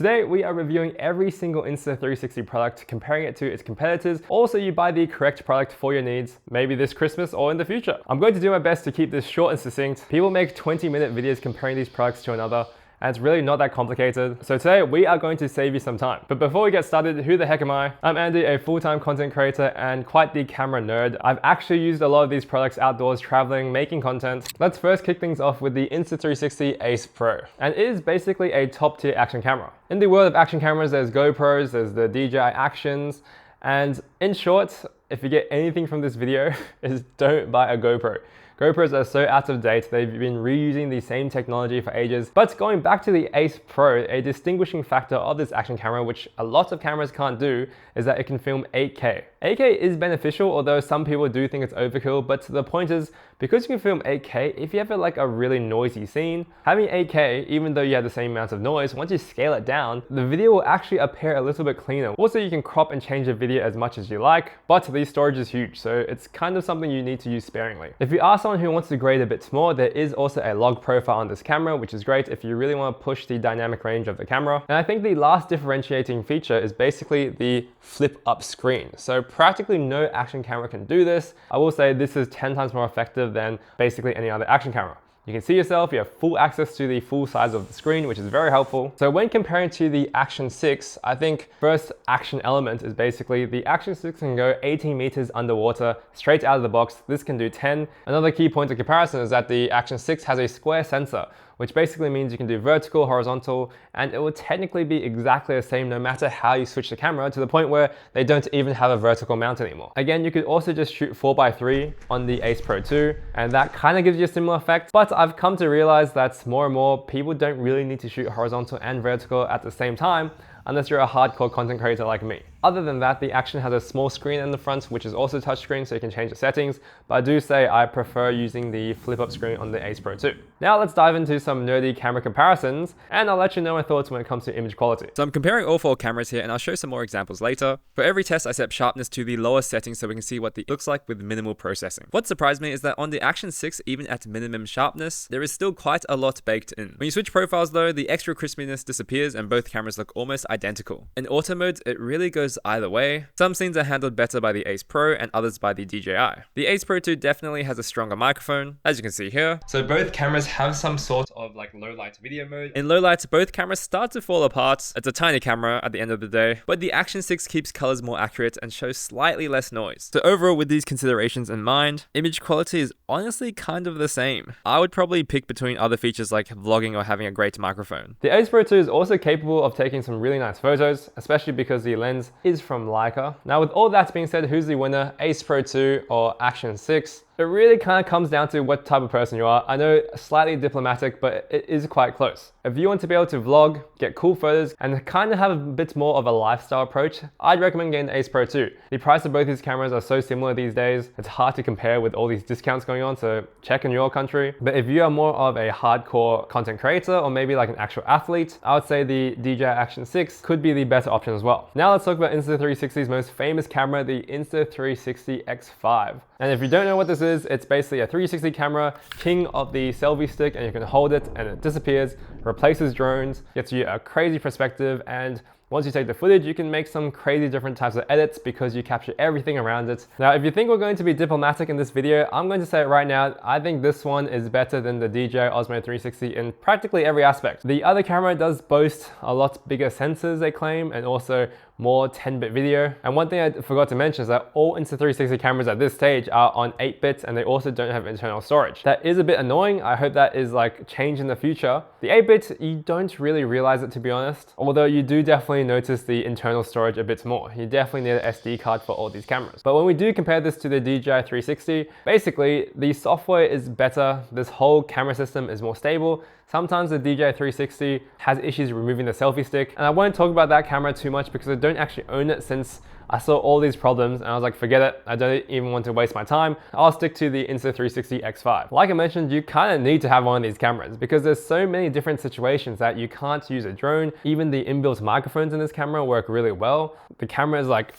Today, we are reviewing every single Insta360 product, comparing it to its competitors, also you buy the correct product for your needs, maybe this Christmas or in the future. I'm going to do my best to keep this short and succinct. People make 20-minute videos comparing these products to another, and it's really not that complicated. So today, we are going to save you some time. But before we get started, who the heck am I? I'm Andy, a full-time content creator and quite the camera nerd. I've actually used a lot of these products outdoors, traveling, making content. Let's first kick things off with the Insta360 Ace Pro. And it is basically a top-tier action camera. In the world of action cameras, there's GoPros, there's the DJI Actions, and in short, if you get anything from this video, is don't buy a GoPro. GoPros are so out of date, they've been reusing the same technology for ages. But going back to the Ace Pro, a distinguishing factor of this action camera, which a lot of cameras can't do, is that it can film 8K. 8K is beneficial, although some people do think it's overkill, but the point is, because you can film 8K, if you have like a really noisy scene, having 8K, even though you have the same amount of noise, once you scale it down, the video will actually appear a little bit cleaner. Also, you can crop and change the video as much as you like, but the storage is huge, so it's kind of something you need to use sparingly. If you are someone who wants to grade a bit more, there is also a log profile on this camera, which is great if you really want to push the dynamic range of the camera. And I think the last differentiating feature is basically the flip up screen. So practically no action camera can do this. I will say this is 10 times more effective than basically any other action camera. You can see yourself, you have full access to the full size of the screen, which is very helpful. So when comparing to the Action 6, I think first action element is basically the Action 6 can go 18 meters underwater straight out of the box. This can do 10. Another key point of comparison is that the Action 6 has a square sensor, which basically means you can do vertical, horizontal, and it will technically be exactly the same no matter how you switch the camera, to the point where they don't even have a vertical mount anymore. Again, you could also just shoot 4x3 on the Ace Pro 2, and that kind of gives you a similar effect, but I've come to realize that more and more people don't really need to shoot horizontal and vertical at the same time, unless you're a hardcore content creator like me. Other than that, the Action has a small screen in the front, which is also touchscreen, so you can change the settings, but I do say I prefer using the flip-up screen on the Ace Pro 2. Now let's dive into some nerdy camera comparisons, and I'll let you know my thoughts when it comes to image quality. So I'm comparing all four cameras here, and I'll show some more examples later. For every test, I set sharpness to the lowest setting so we can see what it looks like with minimal processing. What surprised me is that on the Action 6, even at minimum sharpness, there is still quite a lot baked in. When you switch profiles though, the extra crispiness disappears and both cameras look almost identical. In auto mode, it really goes either way. Some scenes are handled better by the Ace Pro and others by the DJI. The Ace Pro 2 definitely has a stronger microphone, as you can see here. So both cameras have some sort of like low light video mode. In low light, both cameras start to fall apart. It's a tiny camera at the end of the day, but the Action 6 keeps colors more accurate and shows slightly less noise. So overall, with these considerations in mind, image quality is honestly kind of the same. I would probably pick between other features like vlogging or having a great microphone. The Ace Pro 2 is also capable of taking some really nice photos, especially because the lens is from Leica. Now with all that being said, who's the winner, Ace Pro 2 or Action 6? It really kind of comes down to what type of person you are. I know slightly diplomatic, but it is quite close. If you want to be able to vlog, get cool photos, and kind of have a bit more of a lifestyle approach, I'd recommend getting the Ace Pro 2. The price of both these cameras are so similar these days, it's hard to compare with all these discounts going on, so check in your country. But if you are more of a hardcore content creator, or maybe like an actual athlete, I would say the DJI Action 6 could be the better option as well. Now let's talk about Insta360's most famous camera, the Insta360 X5. And if you don't know what this is, it's basically a 360 camera, king of the selfie stick, and you can hold it and it disappears, replaces drones, gets you a crazy perspective, and once you take the footage, you can make some crazy different types of edits because you capture everything around it. Now, if you think we're going to be diplomatic in this video, I'm going to say it right now, I think this one is better than the DJI Osmo 360 in practically every aspect. The other camera does boast a lot bigger sensors, they claim, and also more 10-bit video. And one thing I forgot to mention is that all Insta360 cameras at this stage are on 8-bits and they also don't have internal storage. That is a bit annoying. I hope that is like changed in the future. The 8-bits, you don't really realize it, to be honest, although you do definitely notice the internal storage a bit more. You definitely need an SD card for all these cameras. But when we do compare this to the DJI 360, basically the software is better. This whole camera system is more stable. Sometimes the DJI 360 has issues removing the selfie stick, and I won't talk about that camera too much because I don't actually own it, since I saw all these problems and I was like, forget it, I don't even want to waste my time. I'll stick to the Insta360 X5. Like I mentioned, you kind of need to have one of these cameras because there's so many different situations that you can't use a drone. Even the inbuilt microphones in this camera work really well. The camera is like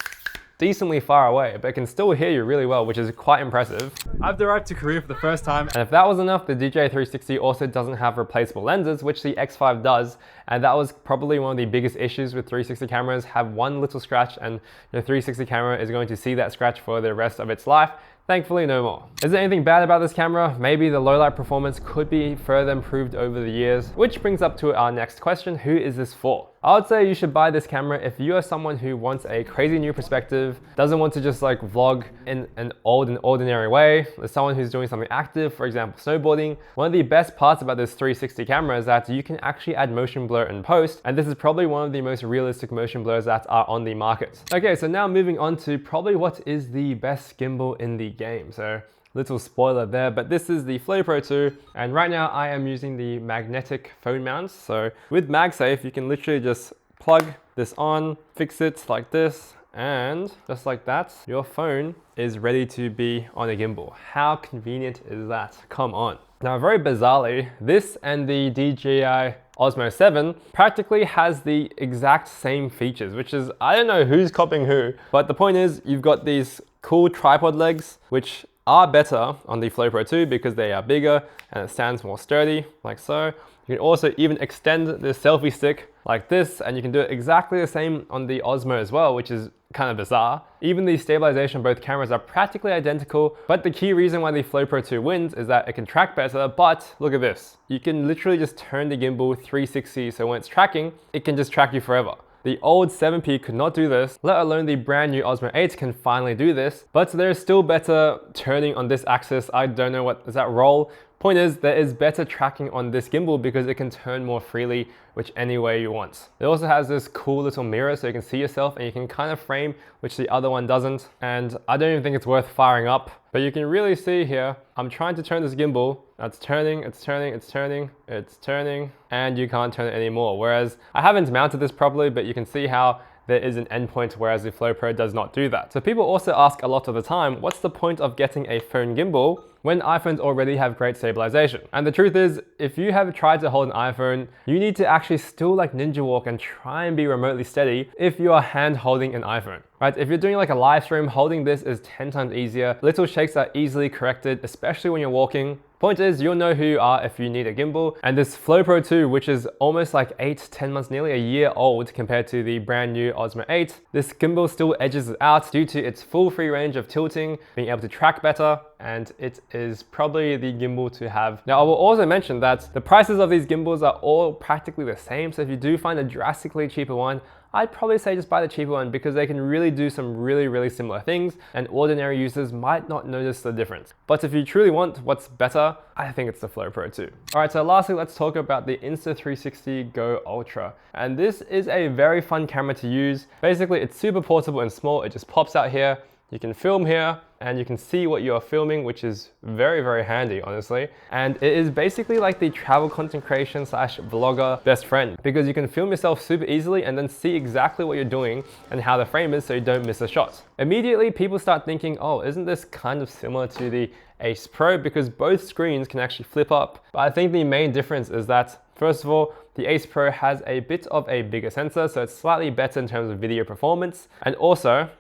decently far away, but it can still hear you really well, which is quite impressive. I've arrived to Korea for the first time, and if that was enough, the DJI 360 also doesn't have replaceable lenses, which the X5 does, And that was probably one of the biggest issues with 360 cameras. Have one little scratch and the 360 camera is going to see that scratch for the rest of its life. Thankfully, no more. Is there anything bad about this camera? Maybe the low light performance could be further improved over the years, which brings up to our next question: who is this for? I would say you should buy this camera if you are someone who wants a crazy new perspective, doesn't want to just like vlog in an old and ordinary way, as someone who's doing something active, for example, snowboarding. One of the best parts about this 360 camera is that you can actually add motion blur in post, and this is probably one of the most realistic motion blurs that are on the market. Okay, so now moving on to probably what is the best gimbal in the game. So little spoiler there, but this is the Flow Pro 2, and right now I am using the magnetic phone mounts. So with MagSafe, you can literally just plug this on, fix it like this, and just like that, your phone is ready to be on a gimbal. How convenient is that? Come on. Now, very bizarrely, this and the DJI Osmo 7 practically has the exact same features, which is, I don't know who's copying who, but the point is you've got these cool tripod legs, which are better on the Flow Pro 2 because they are bigger and it stands more sturdy, like so. You can also even extend the selfie stick like this, and you can do it exactly the same on the Osmo as well, which is kind of bizarre. Even the stabilization of both cameras are practically identical, but the key reason why the Flow Pro 2 wins is that it can track better. But look at this. You can literally just turn the gimbal 360, so when it's tracking, it can just track you forever. The old 7P could not do this, let alone the brand new Osmo 8 can finally do this, but there is still better turning on this axis. I don't know what is that roll. Point is, there is better tracking on this gimbal because it can turn more freely, which any way you want. It also has this cool little mirror so you can see yourself and you can kind of frame, which the other one doesn't. And I don't even think it's worth firing up, but you can really see here, I'm trying to turn this gimbal. It's turning, it's turning, it's turning, it's turning, and you can't turn it anymore. Whereas I haven't mounted this properly, but you can see how there is an endpoint, whereas the Flow Pro does not do that. So people also ask a lot of the time, what's the point of getting a phone gimbal when iPhones already have great stabilization? And the truth is, if you have tried to hold an iPhone, you need to actually still like ninja walk and try and be remotely steady if you are hand holding an iPhone. Right? If you're doing like a live stream, holding this is 10 times easier. Little shakes are easily corrected, especially when you're walking. Point is, you'll know who you are if you need a gimbal. And this Flow Pro 2, which is almost like 8-10 months, nearly a year old compared to the brand new Osmo 8, this gimbal still edges it out due to its full free range of tilting, being able to track better, and it is probably the gimbal to have. Now, I will also mention that the prices of these gimbals are all practically the same. So if you do find a drastically cheaper one, I'd probably say just buy the cheaper one because they can really do some really similar things and ordinary users might not notice the difference. But if you truly want what's better, I think it's the Flow Pro 2. All right, so lastly, let's talk about the Insta360 Go Ultra. And this is a very fun camera to use. Basically, it's super portable and small. It just pops out here. You can film here and you can see what you're filming, which is very handy, honestly. And it is basically like the travel content creation / vlogger best friend, because you can film yourself super easily and then see exactly what you're doing and how the frame is so you don't miss a shot. Immediately, people start thinking, oh, isn't this kind of similar to the Ace Pro? Because both screens can actually flip up. But I think the main difference is that, first of all, the Ace Pro has a bit of a bigger sensor, so it's slightly better in terms of video performance. And also,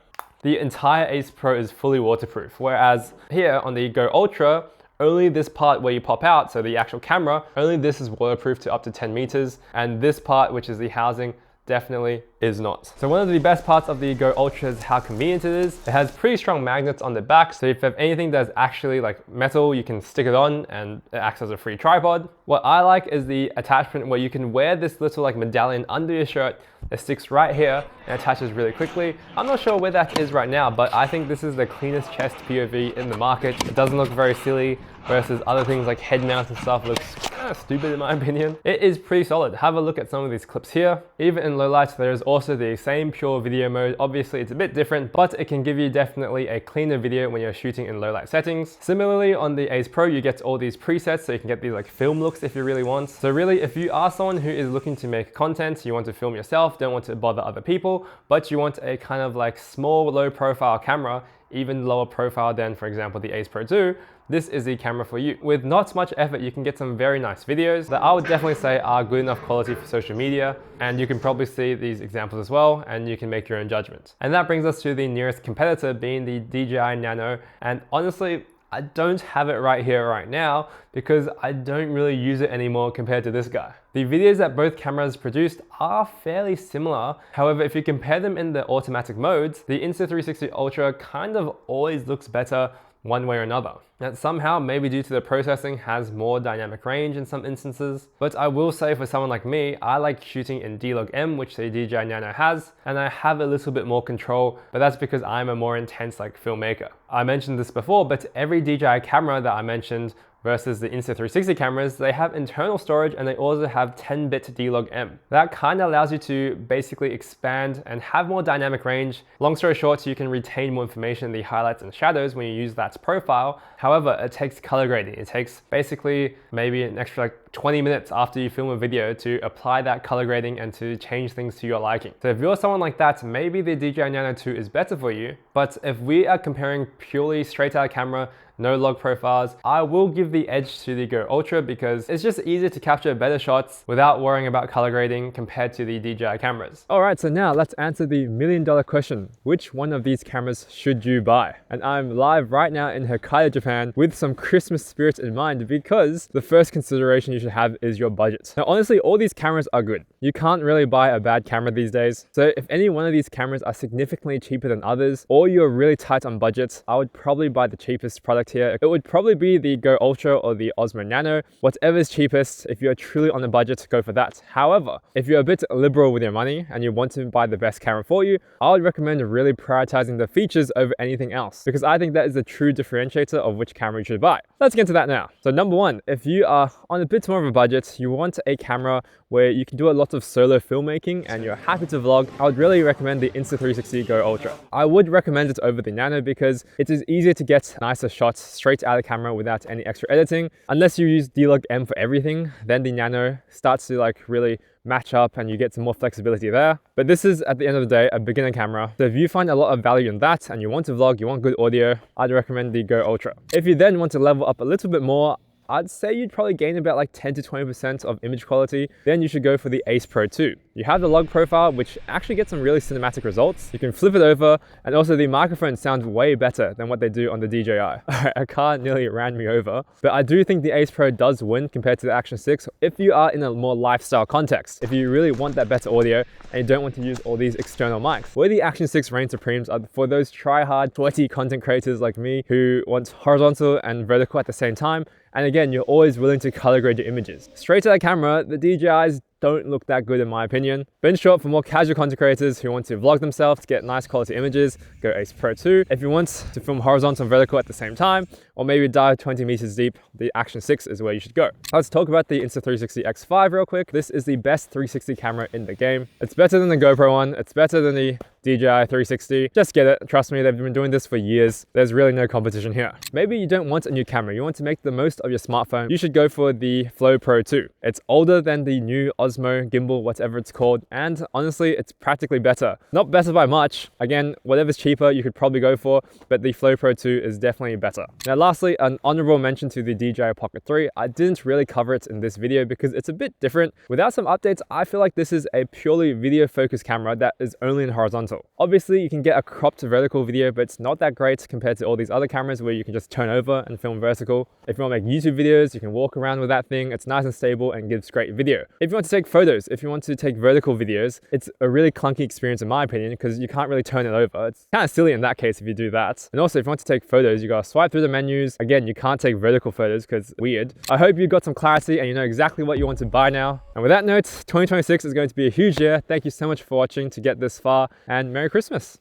the entire Ace Pro is fully waterproof, whereas here on the Go Ultra, only this part where you pop out, so the actual camera, only this is waterproof to up to 10 meters, and this part, which is the housing, definitely is not. So one of the best parts of the Go Ultra is how convenient it is. It has pretty strong magnets on the back, so if you have anything that's actually like metal, you can stick it on and it acts as a free tripod. What I like is the attachment where you can wear this little like medallion under your shirt that sticks right here and attaches really quickly. I'm not sure where that is right now, but I think this is the cleanest chest POV in the market. It doesn't look very silly versus other things like head mounts and stuff looks kind of stupid in my opinion. It is pretty solid. Have a look at some of these clips here. Even in low light, there is also the same pure video mode. Obviously it's a bit different, but it can give you definitely a cleaner video when you're shooting in low light settings. Similarly, on the Ace Pro, you get all these presets, so you can get these like film looks if you really want. So really, if you are someone who is looking to make content, you want to film yourself, don't want to bother other people, but you want a kind of like small, low profile camera, even lower profile than, for example, the Ace Pro 2, this is the camera for you. With not much effort, you can get some very nice videos that I would definitely say are good enough quality for social media. And you can probably see these examples as well, and you can make your own judgment. And that brings us to the nearest competitor, being the DJI Nano. And honestly, I don't have it right here right now because I don't really use it anymore compared to this guy. The videos that both cameras produced are fairly similar. However, if you compare them in the automatic modes, the Insta360 Ultra kind of always looks better one way or another. That somehow, maybe due to the processing, has more dynamic range in some instances. But I will say for someone like me, I like shooting in D-Log-M, which the DJI Nano has, and I have a little bit more control, but that's because I'm a more intense filmmaker. I mentioned this before, but every DJI camera that I mentioned versus the Insta360 cameras, they have internal storage and they also have 10-bit D-Log-M. That kind of allows you to basically expand and have more dynamic range. Long story short, you can retain more information in the highlights and shadows when you use that profile. However, it takes color grading. It takes basically maybe an extra 20 minutes after you film a video to apply that color grading and to change things to your liking. So if you're someone like that, maybe the DJI Nano 2 is better for you. But if we are comparing purely straight out of camera, no log profiles, I will give the edge to the Go Ultra because it's just easier to capture better shots without worrying about color grading compared to the DJI cameras. All right, so now let's answer the million-dollar question. Which one of these cameras should you buy? And I'm live right now in Hokkaido, Japan with some Christmas spirit in mind because the first consideration you should have is your budget. Now, honestly, all these cameras are good. You can't really buy a bad camera these days. So if any one of these cameras are significantly cheaper than others, or you're really tight on budget, I would probably buy the cheapest product here. It would probably be the Go Ultra or the Osmo Nano. Whatever is cheapest, if you're truly on a budget, go for that. However, if you're a bit liberal with your money and you want to buy the best camera for you, I would recommend really prioritizing the features over anything else because I think that is the true differentiator of which camera you should buy. Let's get into that now. So number one, if you are on a bit more of a budget, you want a camera where you can do a lot of solo filmmaking and you're happy to vlog, I would really recommend the Insta360 Go Ultra. I would recommend it over the Nano because it is easier to get nicer shots straight out of the camera without any extra editing. Unless you use D-Log-M for everything, then the Nano starts to really match up and you get some more flexibility there. But this is, at the end of the day, a beginner camera. So if you find a lot of value in that and you want to vlog, you want good audio, I'd recommend the Go Ultra. If you then want to level up a little bit more, I'd say you'd probably gain about 10 to 20% of image quality. Then you should go for the Ace Pro 2. You have the log profile, which actually gets some really cinematic results. You can flip it over, and also the microphone sounds way better than what they do on the DJI. Alright, a car nearly ran me over, but I do think the Ace Pro does win compared to the Action 6 if you are in a more lifestyle context. If you really want that better audio and you don't want to use all these external mics. Where the Action 6 reigns supremes are for those try-hard, sweaty content creators like me who want horizontal and vertical at the same time. And again, you're always willing to color grade your images. Straight to the camera, the DJIs don't look that good in my opinion. But in short, for more casual content creators who want to vlog themselves to get nice quality images, go Ace Pro 2. If you want to film horizontal and vertical at the same time, or maybe dive 20 meters deep, the Action 6 is where you should go. Let's talk about the Insta360 X5 real quick. This is the best 360 camera in the game. It's better than the GoPro one. It's better than the DJI 360. Just get it. Trust me, they've been doing this for years. There's really no competition here. Maybe you don't want a new camera. You want to make the most of your smartphone. You should go for the Flow Pro 2. It's older than the new Osmo gimbal, whatever it's called. And honestly, it's practically better. Not better by much. Again, whatever's cheaper, you could probably go for, but the Flow Pro 2 is definitely better. Now, lastly, an honorable mention to the DJI Pocket 3. I didn't really cover it in this video because it's a bit different. Without some updates, I feel like this is a purely video focused camera that is only in horizontal. Obviously, you can get a cropped vertical video, but it's not that great compared to all these other cameras where you can just turn over and film vertical. If you want to make YouTube videos, you can walk around with that thing. It's nice and stable and gives great video. If you want to take photos, if you want to take vertical videos, it's a really clunky experience in my opinion because you can't really turn it over. It's kind of silly in that case if you do that. And also, if you want to take photos, you gotta swipe through the menus. Again, you can't take vertical photos because it's weird. I hope you got some clarity and you know exactly what you want to buy now. And with that note, 2026 is going to be a huge year. Thank you so much for watching to get this far, and Merry Christmas.